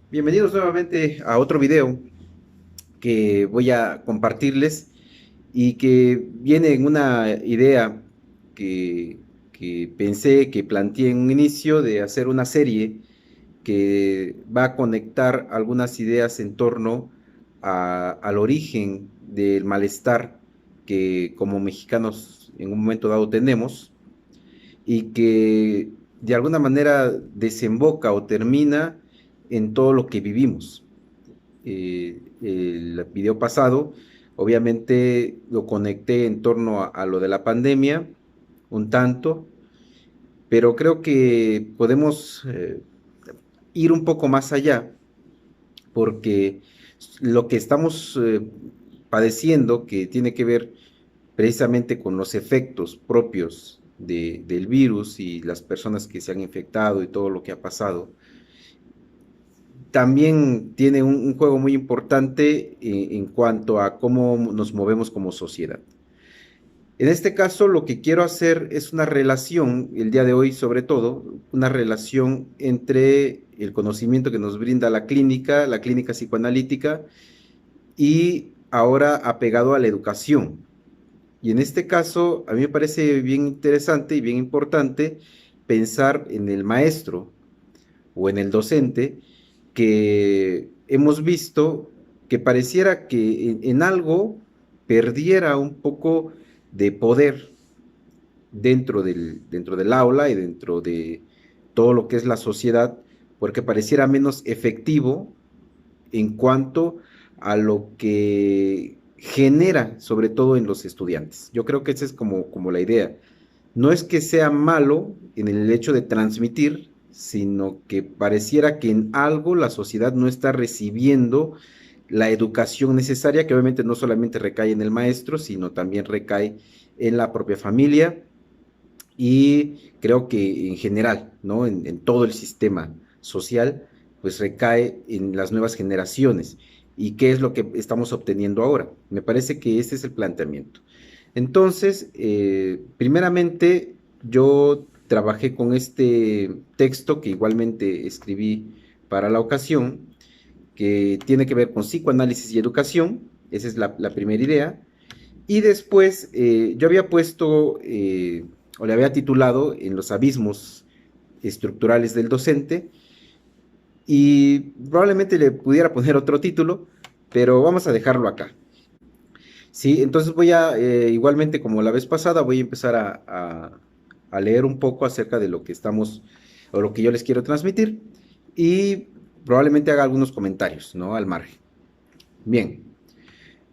Bienvenidos nuevamente a otro video que voy a compartirles y que viene en una idea que, que pensé, que planteé en un inicio de hacer una serie que va a conectar algunas ideas en torno al origen del malestar que como mexicanos en un momento dado tenemos y que de alguna manera desemboca o termina en todo lo que vivimos. El video pasado, obviamente lo conecté en torno a lo de la pandemia, un tanto, pero creo que podemos ir un poco más allá, porque lo que estamos padeciendo, que tiene que ver precisamente con los efectos propios del virus y las personas que se han infectado y todo lo que ha pasado, también tiene un juego muy importante en cuanto a cómo nos movemos como sociedad. En este caso, lo que quiero hacer es una relación, el día de hoy sobre todo, una relación entre el conocimiento que nos brinda la clínica psicoanalítica, y ahora apegado a la educación. Y en este caso, a mí me parece bien interesante y bien importante pensar en el maestro o en el docente, que hemos visto que pareciera que en algo perdiera un poco de poder dentro del aula y dentro de todo lo que es la sociedad, porque pareciera menos efectivo en cuanto a lo que genera, sobre todo en los estudiantes. Yo creo que esa es como la idea. No es que sea malo en el hecho de transmitir, sino que pareciera que en algo la sociedad no está recibiendo la educación necesaria, que obviamente no solamente recae en el maestro, sino también recae en la propia familia, y creo que en general, ¿no? En todo el sistema social, pues recae en las nuevas generaciones. ¿Y qué es lo que estamos obteniendo ahora? Me parece que este es el planteamiento. Entonces, primeramente, yo trabajé con este texto que igualmente escribí para la ocasión, que tiene que ver con psicoanálisis y educación. Esa es la primera idea. Y después yo había puesto, o le había titulado, En los abismos estructurales del docente, y probablemente le pudiera poner otro título, pero vamos a dejarlo acá. Sí, entonces voy a, igualmente como la vez pasada, voy a empezar a leer un poco acerca de lo que estamos, o lo que yo les quiero transmitir, y probablemente haga algunos comentarios, ¿no? Al margen. Bien.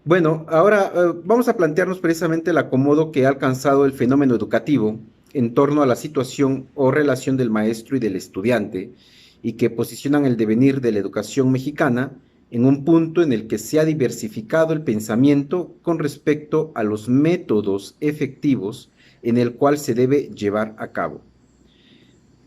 Bueno, ahora vamos a plantearnos precisamente el acomodo que ha alcanzado el fenómeno educativo en torno a la situación o relación del maestro y del estudiante, y que posicionan el devenir de la educación mexicana en un punto en el que se ha diversificado el pensamiento con respecto a los métodos efectivos en el cual se debe llevar a cabo.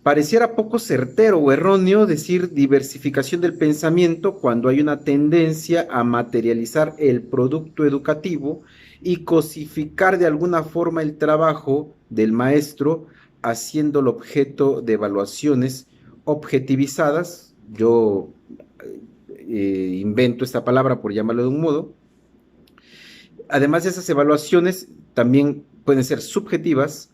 Pareciera poco certero o erróneo decir diversificación del pensamiento cuando hay una tendencia a materializar el producto educativo y cosificar de alguna forma el trabajo del maestro, haciéndolo objeto de evaluaciones objetivizadas. Yo invento esta palabra por llamarlo de un modo. Además de esas evaluaciones, también pueden ser subjetivas,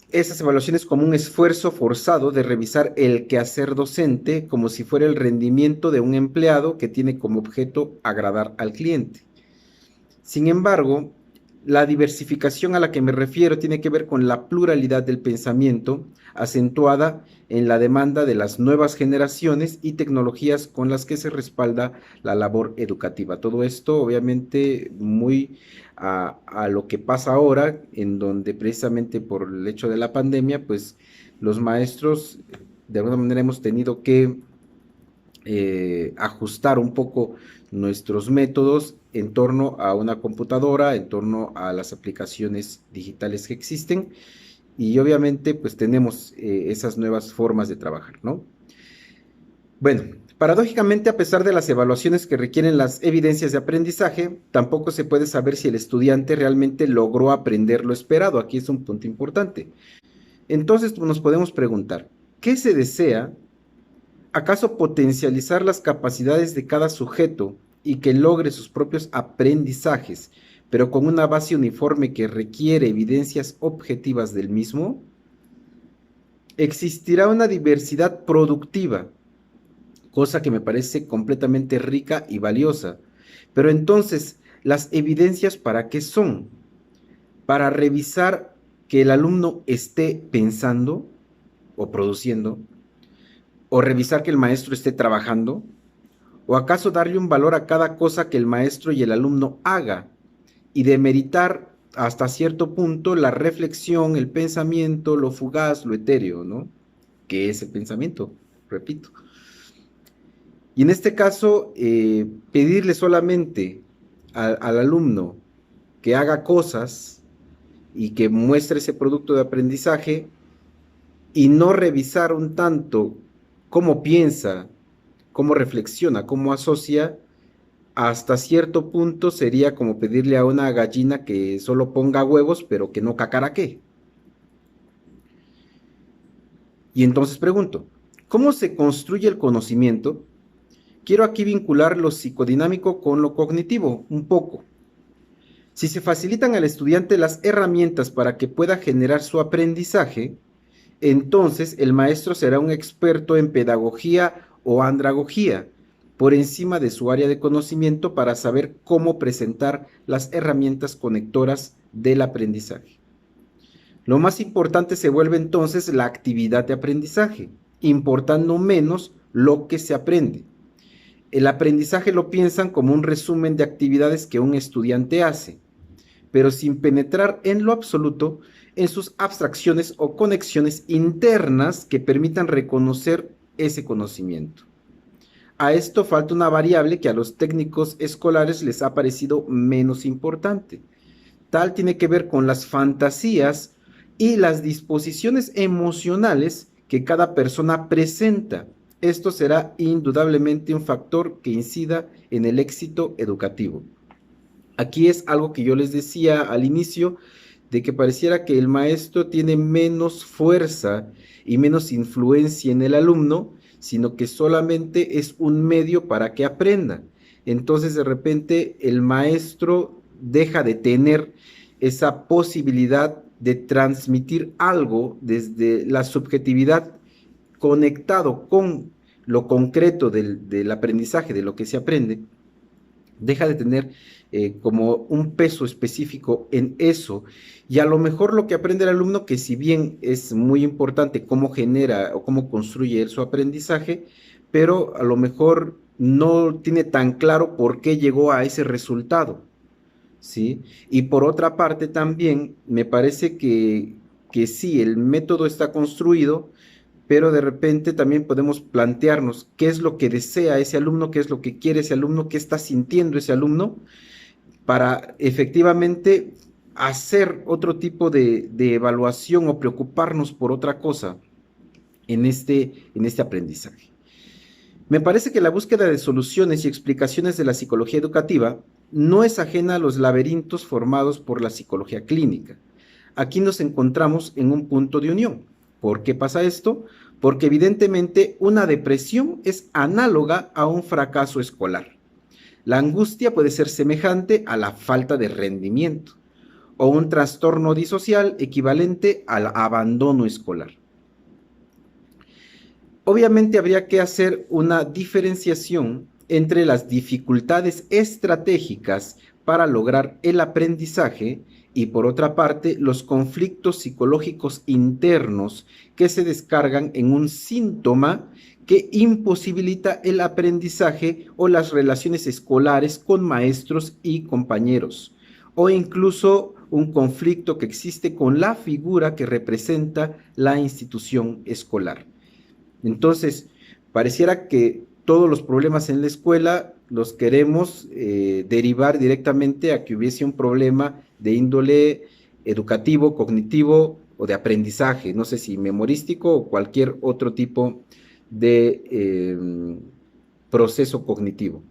esas evaluaciones como un esfuerzo forzado de revisar el quehacer docente como si fuera el rendimiento de un empleado que tiene como objeto agradar al cliente. Sin embargo, la diversificación a la que me refiero tiene que ver con la pluralidad del pensamiento, acentuada en la demanda de las nuevas generaciones y tecnologías con las que se respalda la labor educativa. Todo esto, obviamente, muy a lo que pasa ahora, en donde precisamente por el hecho de la pandemia, pues los maestros de alguna manera hemos tenido que ajustar un poco nuestros métodos en torno a una computadora, en torno a las aplicaciones digitales que existen, y obviamente pues tenemos esas nuevas formas de trabajar, ¿no? Bueno, paradójicamente, a pesar de las evaluaciones que requieren las evidencias de aprendizaje, tampoco se puede saber si el estudiante realmente logró aprender lo esperado. Aquí es un punto importante. Entonces nos podemos preguntar, ¿qué se desea ¿Acaso potencializar las capacidades de cada sujeto y que logre sus propios aprendizajes, pero con una base uniforme que requiere evidencias objetivas del mismo? Existirá una diversidad productiva, cosa que me parece completamente rica y valiosa. Pero entonces, ¿las evidencias para qué son? Para revisar que el alumno esté pensando o produciendo, o revisar que el maestro esté trabajando, o acaso darle un valor a cada cosa que el maestro y el alumno haga y demeritar hasta cierto punto la reflexión, el pensamiento, lo fugaz, lo etéreo, ¿no? Que es el pensamiento, repito. Y en este caso, pedirle solamente al alumno que haga cosas y que muestre ese producto de aprendizaje y no revisar un tanto cómo piensa, cómo reflexiona, cómo asocia, hasta cierto punto sería como pedirle a una gallina que solo ponga huevos, pero que no cacaraquee. Y entonces pregunto, ¿cómo se construye el conocimiento? Quiero aquí vincular lo psicodinámico con lo cognitivo, un poco. Si se facilitan al estudiante las herramientas para que pueda generar su aprendizaje, entonces el maestro será un experto en pedagogía o andragogía, por encima de su área de conocimiento para saber cómo presentar las herramientas conectoras del aprendizaje. Lo más importante se vuelve entonces la actividad de aprendizaje, importando menos lo que se aprende. El aprendizaje lo piensan como un resumen de actividades que un estudiante hace, pero sin penetrar en lo absoluto en sus abstracciones o conexiones internas que permitan reconocer ese conocimiento. A esto falta una variable que a los técnicos escolares les ha parecido menos importante. Tal tiene que ver con las fantasías y las disposiciones emocionales que cada persona presenta. Esto será indudablemente un factor que incida en el éxito educativo. Aquí es algo que yo les decía al inicio, de que pareciera que el maestro tiene menos fuerza y menos influencia en el alumno, sino que solamente es un medio para que aprenda. Entonces, de repente, el maestro deja de tener esa posibilidad de transmitir algo desde la subjetividad conectado con lo concreto del aprendizaje, de lo que se aprende, deja de tener como un peso específico en eso. Y a lo mejor lo que aprende el alumno, que si bien es muy importante cómo genera o cómo construye él su aprendizaje, pero a lo mejor no tiene tan claro por qué llegó a ese resultado, ¿sí? Y por otra parte también me parece que sí, el método está construido, pero de repente también podemos plantearnos qué es lo que desea ese alumno, qué es lo que quiere ese alumno, qué está sintiendo ese alumno, para efectivamente hacer otro tipo de evaluación o preocuparnos por otra cosa en este aprendizaje. Me parece que la búsqueda de soluciones y explicaciones de la psicología educativa no es ajena a los laberintos formados por la psicología clínica. Aquí nos encontramos en un punto de unión. ¿Por qué pasa esto? Porque evidentemente una depresión es análoga a un fracaso escolar. La angustia puede ser semejante a la falta de rendimiento o un trastorno disocial equivalente al abandono escolar. Obviamente habría que hacer una diferenciación entre las dificultades estratégicas para lograr el aprendizaje y por otra parte los conflictos psicológicos internos que se descargan en un síntoma que imposibilita el aprendizaje o las relaciones escolares con maestros y compañeros, o incluso un conflicto que existe con la figura que representa la institución escolar. Entonces, pareciera que todos los problemas en la escuela los queremos derivar directamente a que hubiese un problema de índole educativo, cognitivo o de aprendizaje, no sé si memorístico o cualquier otro tipo de proceso cognitivo.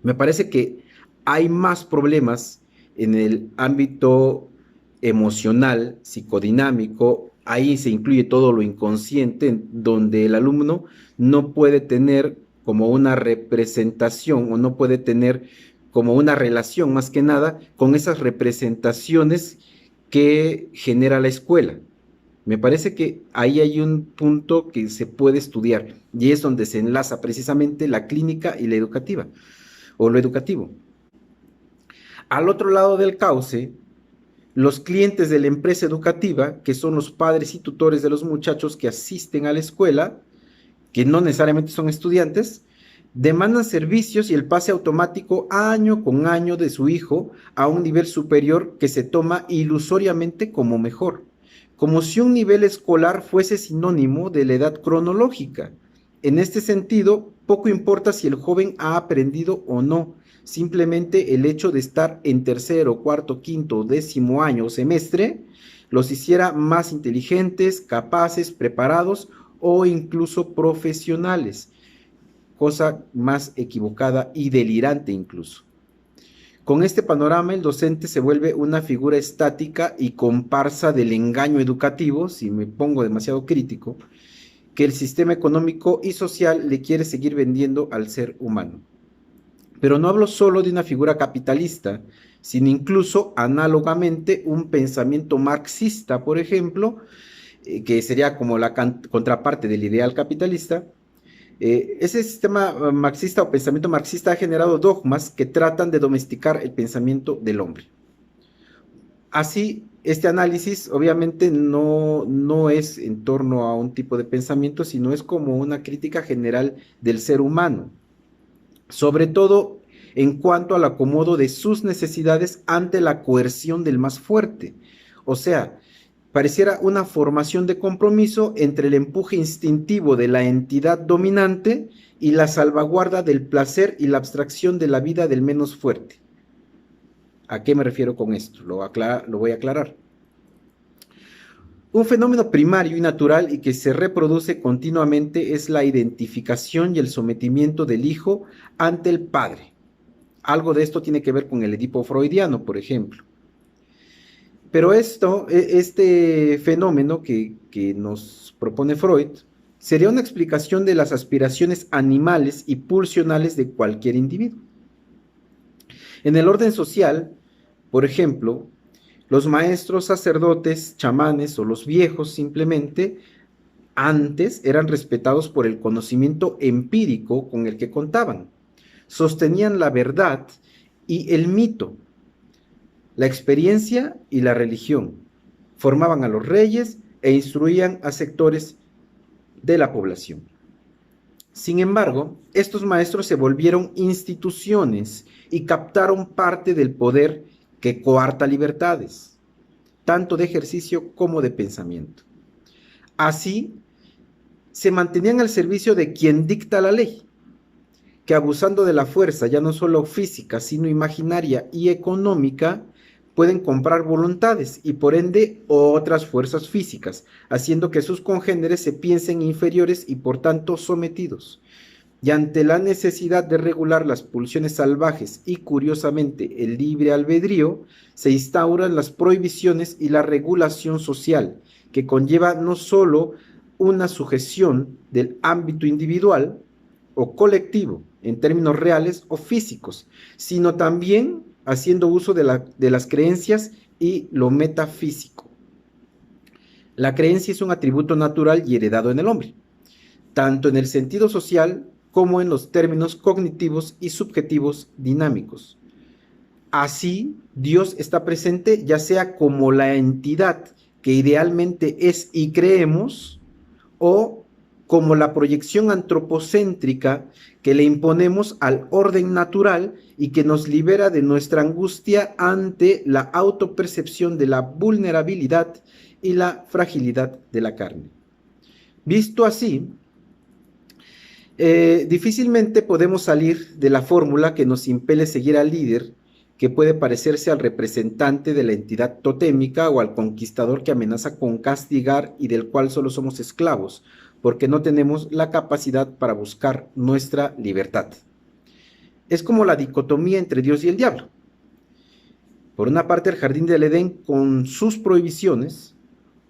Me parece que hay más problemas en el ámbito emocional, psicodinámico, ahí se incluye todo lo inconsciente, donde el alumno no puede tener como una representación o no puede tener como una relación más que nada con esas representaciones que genera la escuela. Me parece que ahí hay un punto que se puede estudiar y es donde se enlaza precisamente la clínica y la educativa o lo educativo. Al otro lado del cauce, los clientes de la empresa educativa, que son los padres y tutores de los muchachos que asisten a la escuela, que no necesariamente son estudiantes, demandan servicios y el pase automático año con año de su hijo a un nivel superior que se toma ilusoriamente como mejor, como si un nivel escolar fuese sinónimo de la edad cronológica. En este sentido, poco importa si el joven ha aprendido o no, simplemente el hecho de estar en tercero, cuarto, quinto, décimo año o semestre los hiciera más inteligentes, capaces, preparados o incluso profesionales, cosa más equivocada y delirante incluso. Con este panorama, el docente se vuelve una figura estática y comparsa del engaño educativo, si me pongo demasiado crítico, que el sistema económico y social le quiere seguir vendiendo al ser humano. Pero no hablo solo de una figura capitalista, sino incluso análogamente un pensamiento marxista, por ejemplo, que sería como la contraparte del ideal capitalista. Ese sistema marxista o pensamiento marxista ha generado dogmas que tratan de domesticar el pensamiento del hombre. Así, este análisis obviamente no es en torno a un tipo de pensamiento, sino es como una crítica general del ser humano, sobre todo en cuanto al acomodo de sus necesidades ante la coerción del más fuerte. O sea, pareciera una formación de compromiso entre el empuje instintivo de la entidad dominante y la salvaguarda del placer y la abstracción de la vida del menos fuerte. ¿A qué me refiero con esto? Lo voy a aclarar. Un fenómeno primario y natural y que se reproduce continuamente es la identificación y el sometimiento del hijo ante el padre. Algo de esto tiene que ver con el Edipo freudiano, por ejemplo. Pero este fenómeno que nos propone Freud, sería una explicación de las aspiraciones animales y pulsionales de cualquier individuo. En el orden social, por ejemplo, los maestros, sacerdotes, chamanes o los viejos simplemente antes eran respetados por el conocimiento empírico con el que contaban. Sostenían la verdad y el mito, la experiencia y la religión. Formaban a los reyes e instruían a sectores de la población. Sin embargo, estos maestros se volvieron instituciones y captaron parte del poder que coarta libertades, tanto de ejercicio como de pensamiento. Así, se mantenían al servicio de quien dicta la ley, que abusando de la fuerza, ya no solo física, sino imaginaria y económica, pueden comprar voluntades y por ende otras fuerzas físicas, haciendo que sus congéneres se piensen inferiores y por tanto sometidos. Y ante la necesidad de regular las pulsiones salvajes y curiosamente el libre albedrío, se instauran las prohibiciones y la regulación social, que conlleva no solo una sujeción del ámbito individual o colectivo, en términos reales o físicos, sino también haciendo uso de las creencias y lo metafísico. La creencia es un atributo natural y heredado en el hombre, tanto en el sentido social como en los términos cognitivos y subjetivos dinámicos. Así, Dios está presente ya sea como la entidad que idealmente es y creemos, o como la proyección antropocéntrica que le imponemos al orden natural y que nos libera de nuestra angustia ante la autopercepción de la vulnerabilidad y la fragilidad de la carne. Visto así, difícilmente podemos salir de la fórmula que nos impele seguir al líder, que puede parecerse al representante de la entidad totémica o al conquistador que amenaza con castigar y del cual solo somos esclavos, porque no tenemos la capacidad para buscar nuestra libertad. Es como la dicotomía entre Dios y el diablo. Por una parte, el jardín del Edén con sus prohibiciones,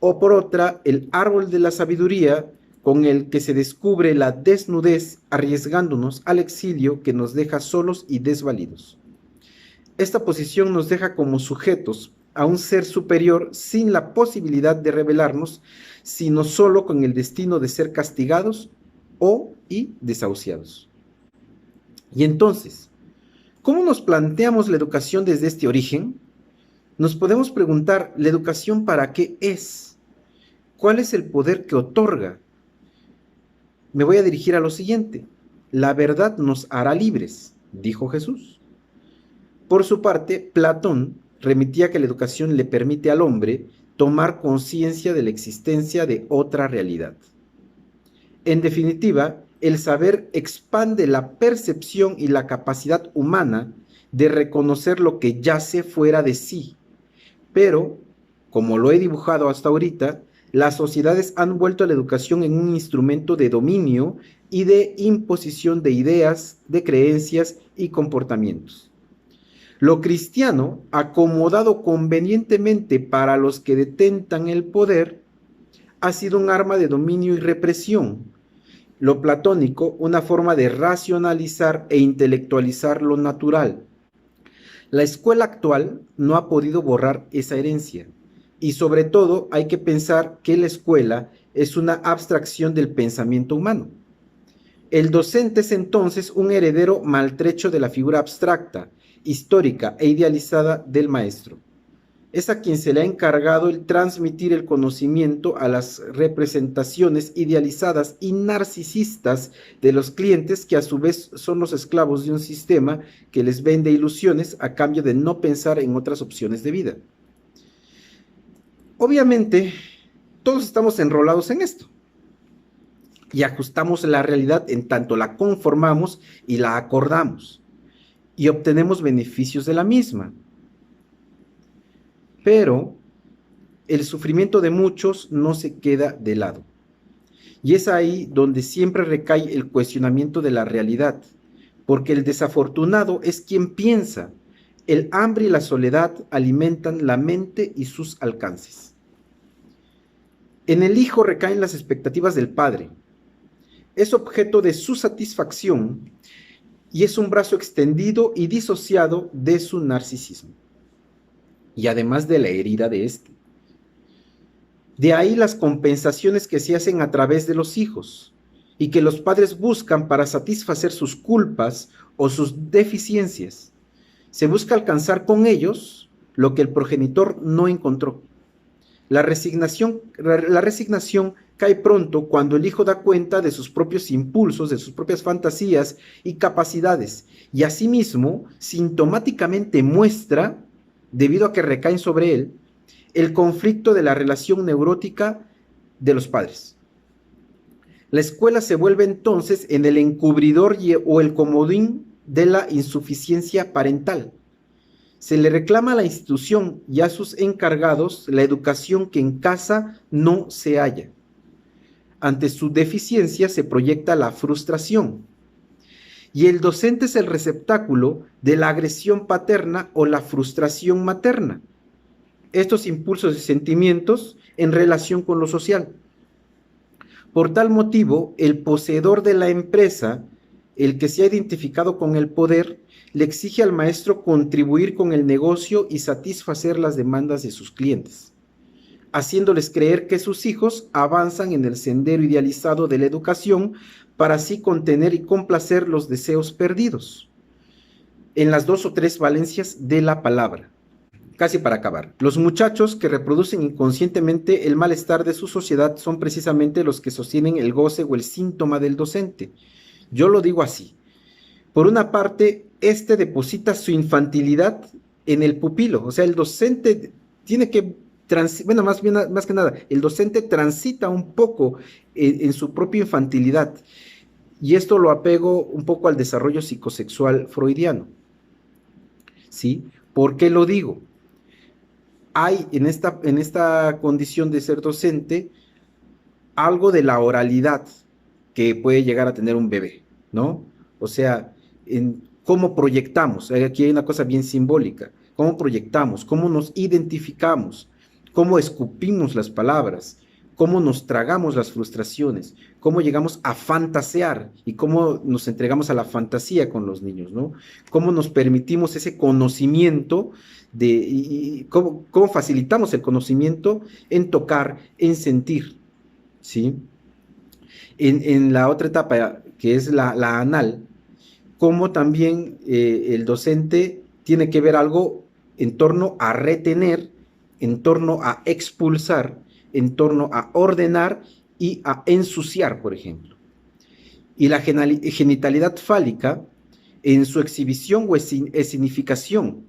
o por otra, el árbol de la sabiduría con el que se descubre la desnudez, arriesgándonos al exilio que nos deja solos y desvalidos. Esta posición nos deja como sujetos a un ser superior sin la posibilidad de rebelarnos, sino solo con el destino de ser castigados y desahuciados. Y entonces, ¿cómo nos planteamos la educación desde este origen? Nos podemos preguntar, ¿la educación para qué es? ¿Cuál es el poder que otorga? Me voy a dirigir a lo siguiente. La verdad nos hará libres, dijo Jesús. Por su parte, Platón remitía que la educación le permite al hombre tomar conciencia de la existencia de otra realidad. En definitiva, el saber expande la percepción y la capacidad humana de reconocer lo que yace fuera de sí. Pero, como lo he dibujado hasta ahorita, las sociedades han vuelto a la educación en un instrumento de dominio y de imposición de ideas, de creencias y comportamientos. Lo cristiano, acomodado convenientemente para los que detentan el poder, ha sido un arma de dominio y represión. Lo platónico, una forma de racionalizar e intelectualizar lo natural. La escuela actual no ha podido borrar esa herencia. Y sobre todo hay que pensar que la escuela es una abstracción del pensamiento humano. El docente es entonces un heredero maltrecho de la figura abstracta, histórica e idealizada del maestro. Es a quien se le ha encargado el transmitir el conocimiento a las representaciones idealizadas y narcisistas de los clientes, que a su vez son los esclavos de un sistema que les vende ilusiones a cambio de no pensar en otras opciones de vida. Obviamente, todos estamos enrolados en esto y ajustamos la realidad en tanto la conformamos y la acordamos y obtenemos beneficios de la misma. Pero el sufrimiento de muchos no se queda de lado. Y es ahí donde siempre recae el cuestionamiento de la realidad, porque el desafortunado es quien piensa. El hambre y la soledad alimentan la mente y sus alcances. En el hijo recaen las expectativas del padre. Es objeto de su satisfacción y es un brazo extendido y disociado de su narcisismo. Y además de la herida de este. De ahí las compensaciones que se hacen a través de los hijos y que los padres buscan para satisfacer sus culpas o sus deficiencias. Se busca alcanzar con ellos lo que el progenitor no encontró. La resignación cae pronto cuando el hijo da cuenta de sus propios impulsos, de sus propias fantasías y capacidades, y asimismo sintomáticamente muestra, debido a que recaen sobre él, el conflicto de la relación neurótica de los padres. La escuela se vuelve entonces en el encubridor o el comodín de la insuficiencia parental. Se le reclama a la institución y a sus encargados la educación que en casa no se halla. Ante su deficiencia se proyecta la frustración. Y el docente es el receptáculo de la agresión paterna o la frustración materna. Estos impulsos y sentimientos en relación con lo social. Por tal motivo, el poseedor de la empresa, el que se ha identificado con el poder, le exige al maestro contribuir con el negocio y satisfacer las demandas de sus clientes, haciéndoles creer que sus hijos avanzan en el sendero idealizado de la educación para así contener y complacer los deseos perdidos en las 2 o 3 valencias de la palabra. Casi para acabar, los muchachos que reproducen inconscientemente el malestar de su sociedad son precisamente los que sostienen el goce o el síntoma del docente. Yo lo digo así. Por una parte, este deposita su infantilidad en el pupilo, o sea, el docente tiene que, más que nada, el docente transita un poco en su propia infantilidad, y esto lo apego un poco al desarrollo psicosexual freudiano. ¿Sí? ¿Por qué lo digo? Hay en esta condición de ser docente algo de la oralidad que puede llegar a tener un bebé, ¿no? O sea, en cómo proyectamos, aquí hay una cosa bien simbólica, cómo proyectamos, cómo nos identificamos, cómo escupimos las palabras, cómo nos tragamos las frustraciones, cómo llegamos a fantasear y cómo nos entregamos a la fantasía con los niños, ¿no? Cómo nos permitimos ese conocimiento y cómo facilitamos el conocimiento en tocar, en sentir, ¿sí? En la otra etapa, que es la anal, cómo también el docente tiene que ver algo en torno a retener, en torno a expulsar, en torno a ordenar y a ensuciar, por ejemplo. Y la genitalidad fálica en su exhibición o escenificación,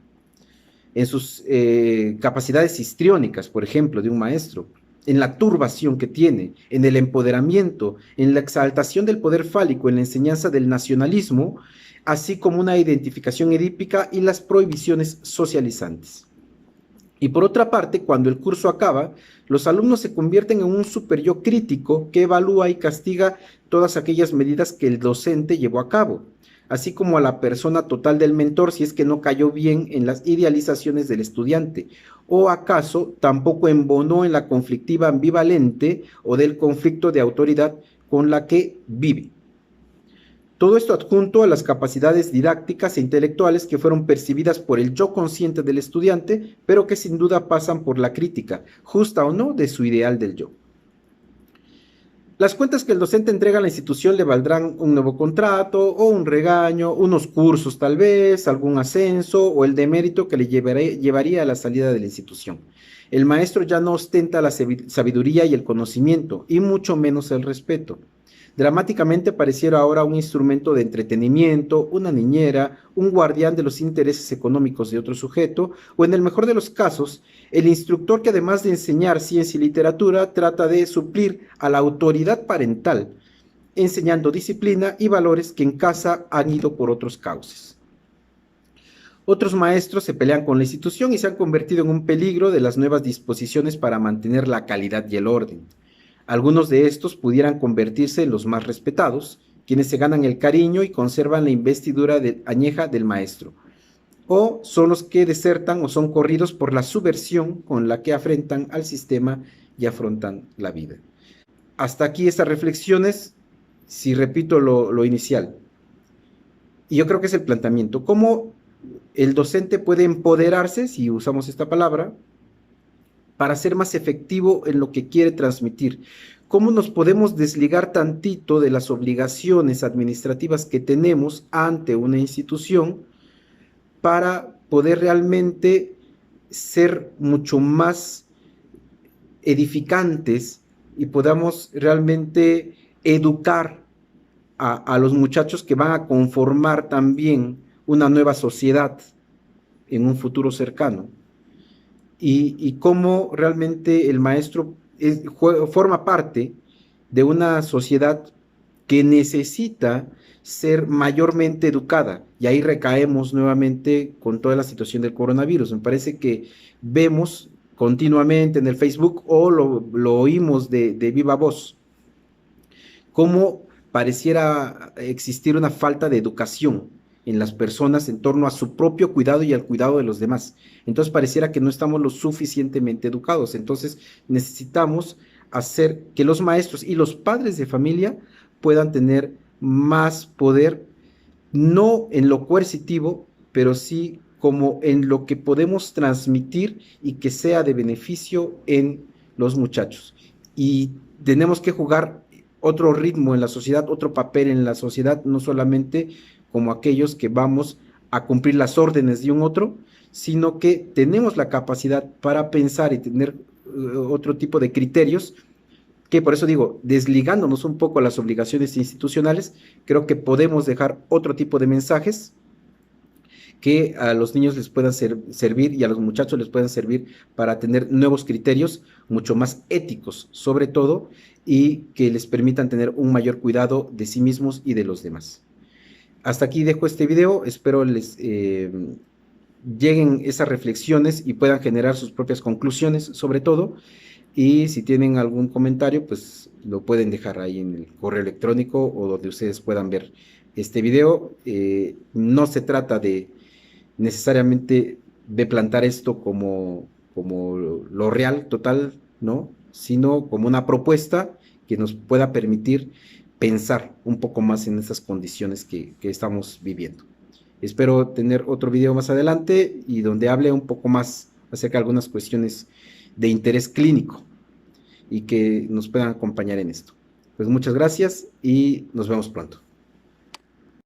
en sus capacidades histriónicas, por ejemplo, de un maestro, en la turbación que tiene, en el empoderamiento, en la exaltación del poder fálico, en la enseñanza del nacionalismo, así como una identificación edípica y las prohibiciones socializantes. Y por otra parte, cuando el curso acaba, los alumnos se convierten en un superyo crítico que evalúa y castiga todas aquellas medidas que el docente llevó a cabo, así como a la persona total del mentor si es que no cayó bien en las idealizaciones del estudiante, o acaso tampoco embonó en la conflictiva ambivalente o del conflicto de autoridad con la que vive. Todo esto adjunto a las capacidades didácticas e intelectuales que fueron percibidas por el yo consciente del estudiante, pero que sin duda pasan por la crítica, justa o no, de su ideal del yo. Las cuentas que el docente entrega a la institución le valdrán un nuevo contrato o un regaño, unos cursos tal vez, algún ascenso o el demérito que le llevaría a la salida de la institución. El maestro ya no ostenta la sabiduría y el conocimiento, y mucho menos el respeto. Dramáticamente pareciera ahora un instrumento de entretenimiento, una niñera, un guardián de los intereses económicos de otro sujeto, o en el mejor de los casos, el instructor que además de enseñar ciencia y literatura, trata de suplir a la autoridad parental, enseñando disciplina y valores que en casa han ido por otros cauces. Otros maestros se pelean con la institución y se han convertido en un peligro de las nuevas disposiciones para mantener la calidad y el orden. Algunos de estos pudieran convertirse en los más respetados, quienes se ganan el cariño y conservan la investidura añeja del maestro, o son los que desertan o son corridos por la subversión con la que afrentan al sistema y afrontan la vida. Hasta aquí estas reflexiones, si repito lo inicial, y yo creo que es el planteamiento, cómo el docente puede empoderarse, si usamos esta palabra, para ser más efectivo en lo que quiere transmitir. ¿Cómo nos podemos desligar tantito de las obligaciones administrativas que tenemos ante una institución para poder realmente ser mucho más edificantes y podamos realmente educar a los muchachos que van a conformar también una nueva sociedad en un futuro cercano? Y cómo realmente el maestro forma parte de una sociedad que necesita ser mayormente educada. Y ahí recaemos nuevamente con toda la situación del coronavirus. Me parece que vemos continuamente en el Facebook o lo oímos de viva voz, cómo pareciera existir una falta de educación en las personas en torno a su propio cuidado y al cuidado de los demás. Entonces pareciera que no estamos lo suficientemente educados. Entonces necesitamos hacer que los maestros y los padres de familia puedan tener más poder, no en lo coercitivo, pero sí como en lo que podemos transmitir y que sea de beneficio en los muchachos. Y tenemos que jugar otro ritmo en la sociedad, otro papel en la sociedad, no solamente como aquellos que vamos a cumplir las órdenes de un otro, sino que tenemos la capacidad para pensar y tener otro tipo de criterios, que por eso digo, desligándonos un poco a las obligaciones institucionales, creo que podemos dejar otro tipo de mensajes que a los niños les puedan servir y a los muchachos les puedan servir para tener nuevos criterios, mucho más éticos sobre todo, y que les permitan tener un mayor cuidado de sí mismos y de los demás. Hasta aquí dejo este video, espero les lleguen esas reflexiones y puedan generar sus propias conclusiones sobre todo, y si tienen algún comentario pues lo pueden dejar ahí en el correo electrónico o donde ustedes puedan ver este video. No se trata de necesariamente de plantar esto como como lo real, total, ¿no? Sino como una propuesta que nos pueda permitir pensar un poco más en esas condiciones que estamos viviendo. Espero tener otro video más adelante y donde hable un poco más acerca de algunas cuestiones de interés clínico y que nos puedan acompañar en esto. Pues muchas gracias y nos vemos pronto.